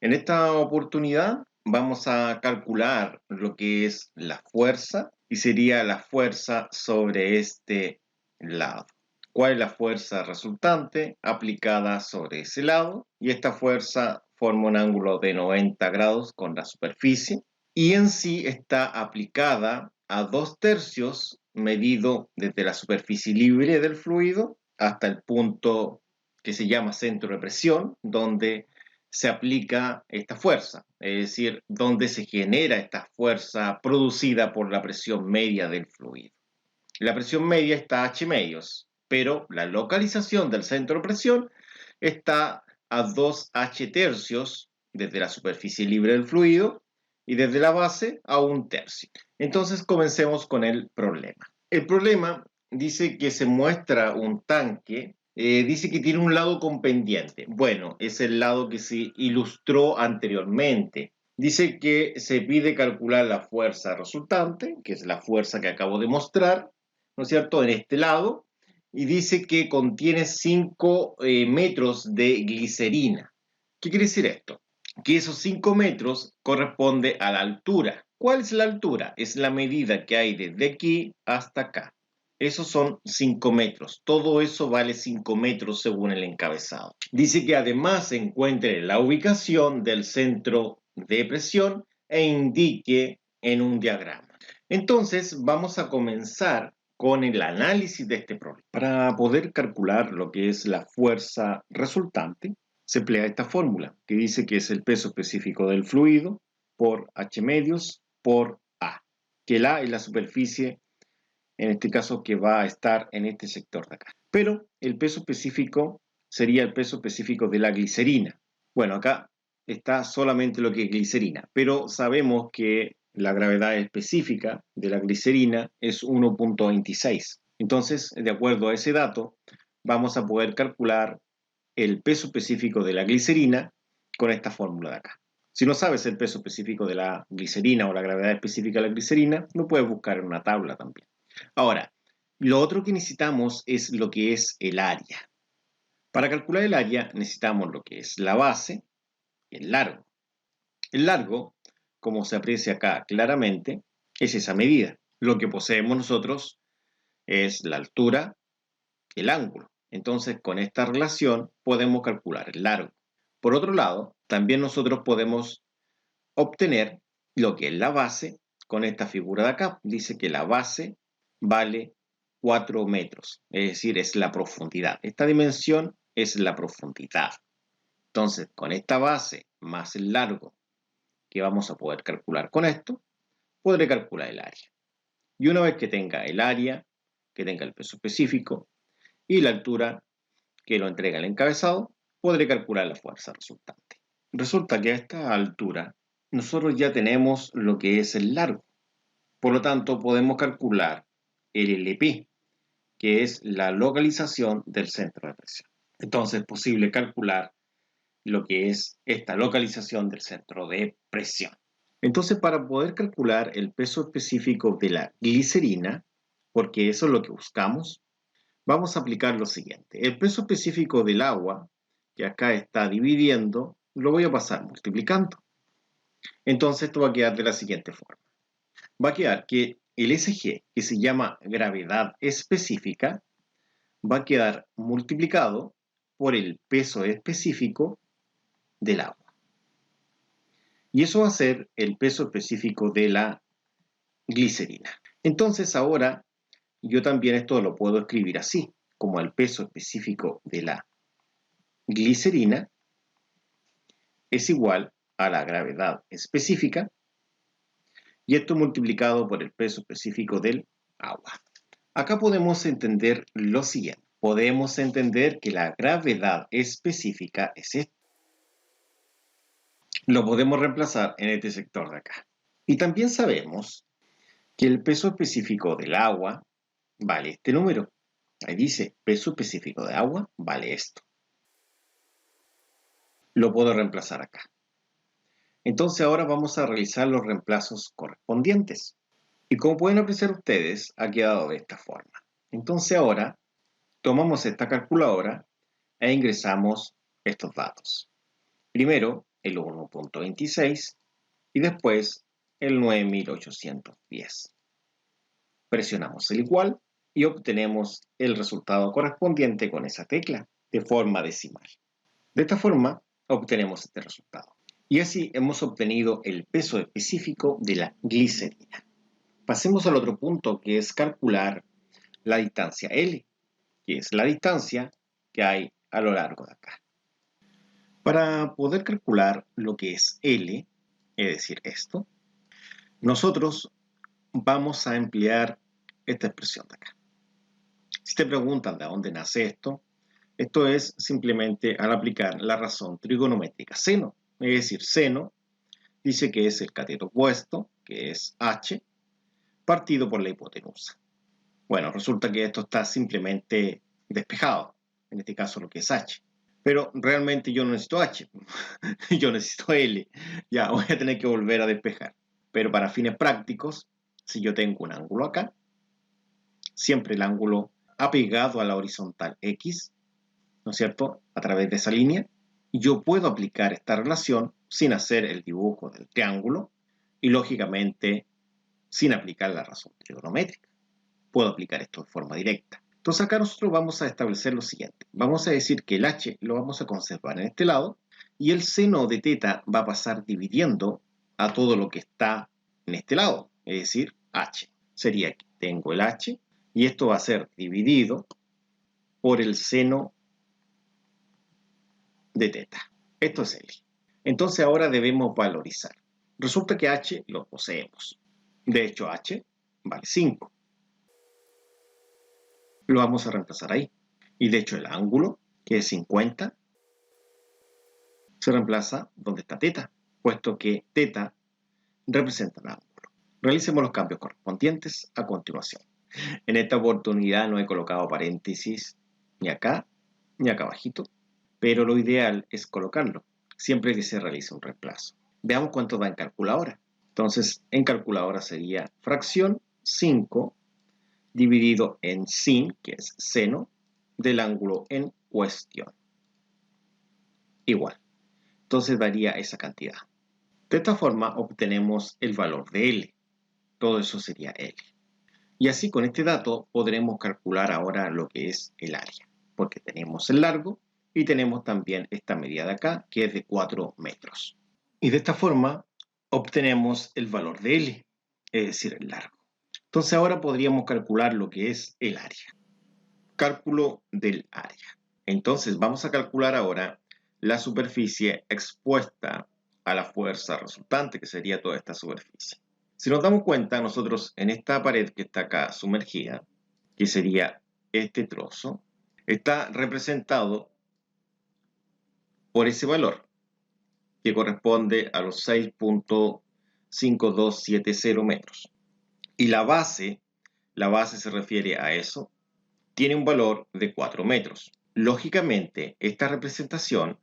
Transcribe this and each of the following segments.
En esta oportunidad vamos a calcular lo que es la fuerza y sería la fuerza sobre este lado. ¿Cuál es la fuerza resultante aplicada sobre ese lado? Y esta fuerza forma un ángulo de 90 grados con la superficie y en sí está aplicada a 2/3 medido desde la superficie libre del fluido hasta el punto que se llama centro de presión, donde se aplica esta fuerza, es decir, donde se genera esta fuerza producida por la presión media del fluido. La presión media está a H medios, pero la localización del centro de presión está a 2H tercios desde la superficie libre del fluido y desde la base a 1/3. Entonces comencemos con el problema. El problema dice que se muestra un tanque, dice que tiene un lado con pendiente. Bueno, es el lado que se ilustró anteriormente. Dice que se pide calcular la fuerza resultante, que es la fuerza que acabo de mostrar, ¿no es cierto?, en este lado, y dice que contiene 5 metros de glicerina. ¿Qué quiere decir esto? Que esos 5 metros corresponde a la altura. ¿Cuál es la altura? Es la medida que hay desde aquí hasta acá. Esos son 5 metros. Todo eso vale 5 metros según el encabezado. Dice que además se encuentre la ubicación del centro de presión e indique en un diagrama. Entonces vamos a comenzar con el análisis de este problema. Para poder calcular lo que es la fuerza resultante, se emplea esta fórmula que dice que es el peso específico del fluido por H medios por A, que el A es la superficie, en este caso, que va a estar en este sector de acá. Pero el peso específico sería el peso específico de la glicerina. Bueno, acá está solamente lo que es glicerina, pero sabemos que la gravedad específica de la glicerina es 1.26. Entonces, de acuerdo a ese dato, vamos a poder calcular el peso específico de la glicerina con esta fórmula de acá. Si no sabes el peso específico de la glicerina o la gravedad específica de la glicerina, lo puedes buscar en una tabla también. Ahora, lo otro que necesitamos es lo que es el área. Para calcular el área necesitamos lo que es la base y el largo. El largo, como se aprecia acá claramente, es esa medida. Lo que poseemos nosotros es la altura, el ángulo. Entonces, con esta relación podemos calcular el largo. Por otro lado, también nosotros podemos obtener lo que es la base con esta figura de acá. Dice que la base vale 4 metros, es decir, es la profundidad. Esta dimensión es la profundidad. Entonces, con esta base más el largo que vamos a poder calcular con esto, podré calcular el área. Y una vez que tenga el área, que tenga el peso específico y la altura que lo entrega el encabezado, podré calcular la fuerza resultante. Resulta que a esta altura nosotros ya tenemos lo que es el largo. Por lo tanto, podemos calcular el LP, que es la localización del centro de presión. Entonces es posible calcular lo que es esta localización del centro de presión. Entonces, para poder calcular el peso específico de la glicerina, porque eso es lo que buscamos, vamos a aplicar lo siguiente. El peso específico del agua, que acá está dividiendo, lo voy a pasar multiplicando. Entonces esto va a quedar de la siguiente forma. Va a quedar que el SG, que se llama gravedad específica, va a quedar multiplicado por el peso específico del agua. Y eso va a ser el peso específico de la glicerina. Entonces ahora yo también esto lo puedo escribir así, como el peso específico de la glicerina es igual a la gravedad específica y esto multiplicado por el peso específico del agua. Acá podemos entender lo siguiente. Podemos entender que la gravedad específica es esto. Lo podemos reemplazar en este sector de acá. Y también sabemos que el peso específico del agua vale este número. Ahí dice, peso específico de agua vale esto. Lo puedo reemplazar acá. Entonces ahora vamos a realizar los reemplazos correspondientes. Y como pueden apreciar ustedes, ha quedado de esta forma. Entonces ahora tomamos esta calculadora e ingresamos estos datos. Primero, el 1.26 y después el 9810. Presionamos el igual y obtenemos el resultado correspondiente con esa tecla de forma decimal. De esta forma obtenemos este resultado. Y así hemos obtenido el peso específico de la glicerina. Pasemos al otro punto, que es calcular la distancia L, que es la distancia que hay a lo largo de acá. Para poder calcular lo que es L, es decir, esto, nosotros vamos a emplear esta expresión de acá. Si te preguntan de dónde nace esto es simplemente al aplicar la razón trigonométrica seno. Es decir, seno dice que es el cateto opuesto, que es h, partido por la hipotenusa. Bueno, resulta que esto está simplemente despejado, en este caso lo que es h. Pero realmente yo no necesito h, yo necesito l. Ya, voy a tener que volver a despejar. Pero para fines prácticos, si yo tengo un ángulo acá, siempre el ángulo apegado a la horizontal x, ¿no es cierto?, a través de esa línea, yo puedo aplicar esta relación sin hacer el dibujo del triángulo y, lógicamente, sin aplicar la razón trigonométrica. Puedo aplicar esto de forma directa. Entonces acá nosotros vamos a establecer lo siguiente. Vamos a decir que el h lo vamos a conservar en este lado y el seno de teta va a pasar dividiendo a todo lo que está en este lado, es decir, h. Sería que tengo el h y esto va a ser dividido por el seno de teta. Esto es L. Entonces ahora debemos valorizar. Resulta que h lo poseemos. De hecho, h vale 5. Lo vamos a reemplazar ahí. Y de hecho el ángulo, que es 50, se reemplaza donde está teta, puesto que teta representa el ángulo. Realicemos los cambios correspondientes a continuación. En esta oportunidad no he colocado paréntesis ni acá abajito, pero lo ideal es colocarlo siempre que se realice un reemplazo. Veamos cuánto da en calculadora. Entonces, en calculadora sería fracción 5 dividido en sin, que es seno, del ángulo en cuestión. Igual. Entonces daría esa cantidad. De esta forma obtenemos el valor de L. Todo eso sería L. Y así con este dato podremos calcular ahora lo que es el área, porque tenemos el largo y tenemos también esta medida de acá, que es de 4 metros. Y de esta forma obtenemos el valor de L, es decir, el largo. Entonces ahora podríamos calcular lo que es el área. Cálculo del área. Entonces vamos a calcular ahora la superficie expuesta a la fuerza resultante, que sería toda esta superficie. Si nos damos cuenta, nosotros en esta pared que está acá sumergida, que sería este trozo, está representado por ese valor, que corresponde a los 6.5270 metros. Y la base se refiere a eso, tiene un valor de 4 metros. Lógicamente, esta representación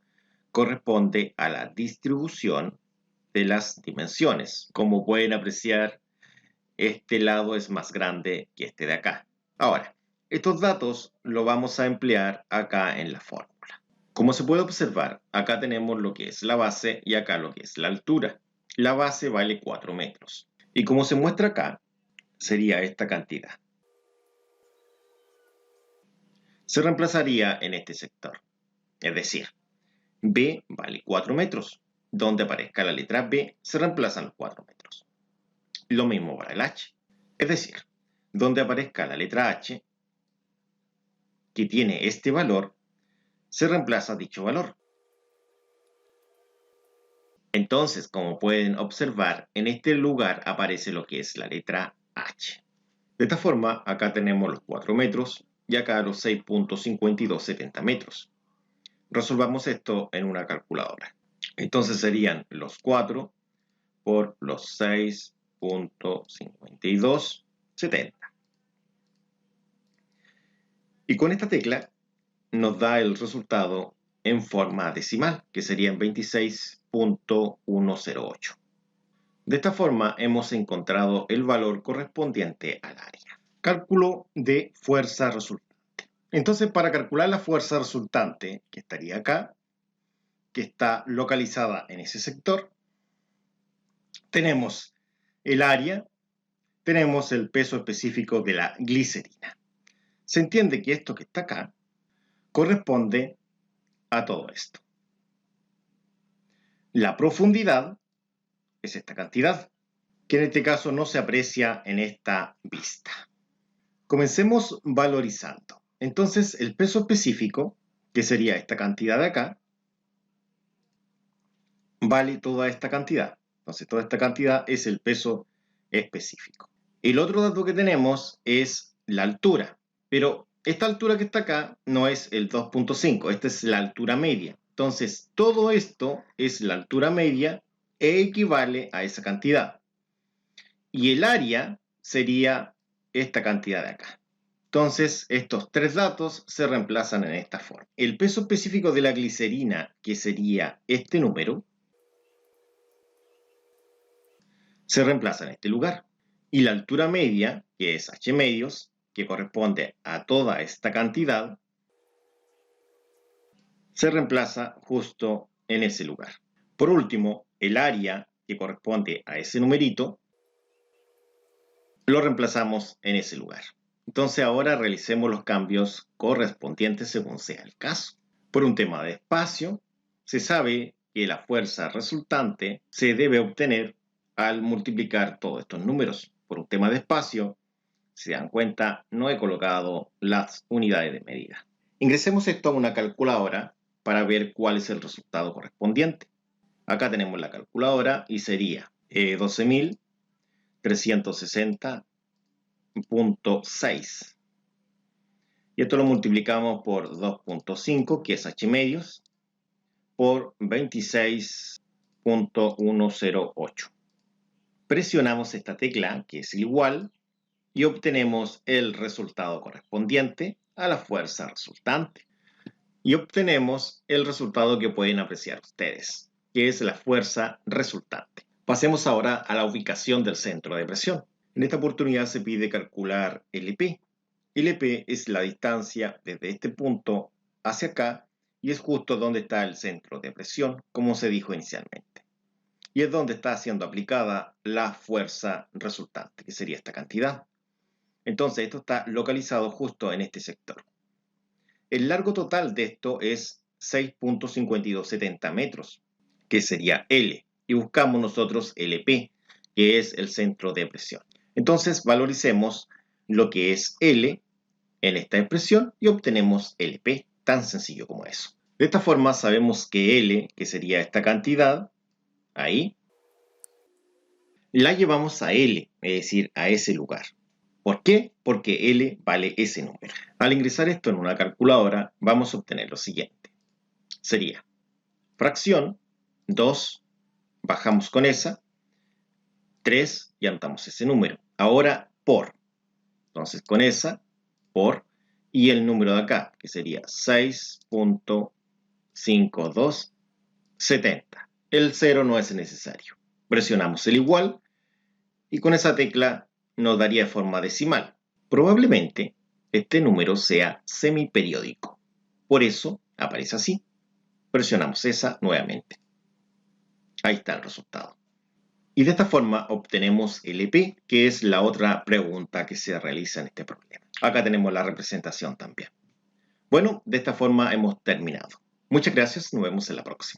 corresponde a la distribución de las dimensiones. Como pueden apreciar, este lado es más grande que este de acá. Ahora, estos datos los vamos a emplear acá en la fórmula. Como se puede observar, acá tenemos lo que es la base y acá lo que es la altura. La base vale 4 metros. Y como se muestra acá, sería esta cantidad. Se reemplazaría en este sector. Es decir, B vale 4 metros. Donde aparezca la letra B, se reemplazan los 4 metros. Lo mismo para el H. Es decir, donde aparezca la letra H, que tiene este valor, se reemplaza dicho valor. Entonces, como pueden observar, en este lugar aparece lo que es la letra H. De esta forma, acá tenemos los 4 metros y acá los 6.5270 metros. Resolvamos esto en una calculadora. Entonces serían los 4 por los 6.5270. Y con esta tecla nos da el resultado en forma decimal, que serían 26.108. De esta forma hemos encontrado el valor correspondiente al área. Cálculo de fuerza resultante. Entonces, para calcular la fuerza resultante, que estaría acá, que está localizada en ese sector. Tenemos el área, tenemos el peso específico de la glicerina. Se entiende que esto que está acá corresponde a todo esto. La profundidad es esta cantidad, que en este caso no se aprecia en esta vista. Comencemos valorizando. Entonces, el peso específico, que sería esta cantidad de acá, vale toda esta cantidad. Entonces, toda esta cantidad es el peso específico. El otro dato que tenemos es la altura, pero esta altura que está acá no es el 2.5, esta es la altura media. Entonces, todo esto es la altura media e equivale a esa cantidad. Y el área sería esta cantidad de acá. Entonces, estos tres datos se reemplazan en esta forma. El peso específico de la glicerina, que sería este número, se reemplaza en este lugar. Y la altura media, que es h medios, que corresponde a toda esta cantidad, se reemplaza justo en ese lugar. Por último, el área, que corresponde a ese numerito, lo reemplazamos en ese lugar. Entonces ahora realicemos los cambios correspondientes según sea el caso. Por un tema de espacio, se sabe que la fuerza resultante se debe obtener al multiplicar todos estos números. Por un tema de espacio, si se dan cuenta, no he colocado las unidades de medida. Ingresemos esto a una calculadora para ver cuál es el resultado correspondiente. Acá tenemos la calculadora y sería 12.360.6. Y esto lo multiplicamos por 2.5, que es h medios, por 26.108. Presionamos esta tecla, que es igual, y obtenemos el resultado correspondiente a la fuerza resultante. Y obtenemos el resultado que pueden apreciar ustedes, que es la fuerza resultante. Pasemos ahora a la ubicación del centro de presión. En esta oportunidad se pide calcular LP. LP es la distancia desde este punto hacia acá y es justo donde está el centro de presión, como se dijo inicialmente. Y es donde está siendo aplicada la fuerza resultante, que sería esta cantidad. Entonces, esto está localizado justo en este sector. El largo total de esto es 6.5270 metros, que sería L, y buscamos nosotros LP, que es el centro de presión. Entonces, valoricemos lo que es L en esta expresión y obtenemos LP, tan sencillo como eso. De esta forma sabemos que L, que sería esta cantidad, ahí, la llevamos a L, es decir, a ese lugar. ¿Por qué? Porque L vale ese número. Al ingresar esto en una calculadora, vamos a obtener lo siguiente. Sería fracción, 2, bajamos con esa, 3 y anotamos ese número. Ahora por. Entonces con esa, por, y el número de acá, que sería 6.5270. El 0 no es necesario. Presionamos el igual y con esa tecla nos daría de forma decimal. Probablemente este número sea semiperiódico. Por eso aparece así. Presionamos esa nuevamente. Ahí está el resultado. Y de esta forma obtenemos LP, que es la otra pregunta que se realiza en este problema. Acá tenemos la representación también. Bueno, de esta forma hemos terminado. Muchas gracias, nos vemos en la próxima.